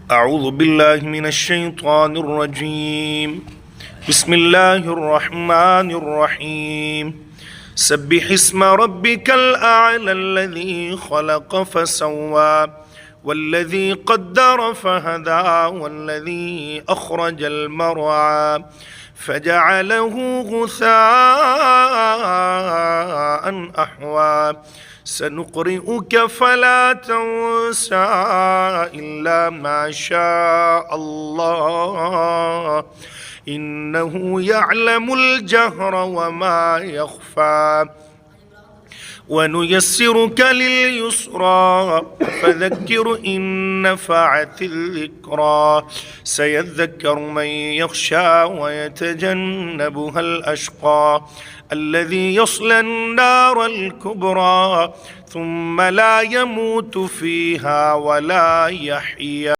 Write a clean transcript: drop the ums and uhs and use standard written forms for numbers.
أعوذ بالله من الشيطان الرجيم. بسم الله الرحمن الرحيم. سبح اسم ربك الأعلى الذي خلق فسوى والذي قدر فهدى والذي أخرج المرعى فجعله غثاء أحوى سنقرئك فلا تنسى إلا ما شاء الله إنه يعلم الجهر وما يخفى ونيسرك لليسرى فذكر إن نفعت الذكرى سيذكر من يخشى ويتجنبها الأشقى الذي يصلى النار الكبرى ثم لا يموت فيها ولا يحيا.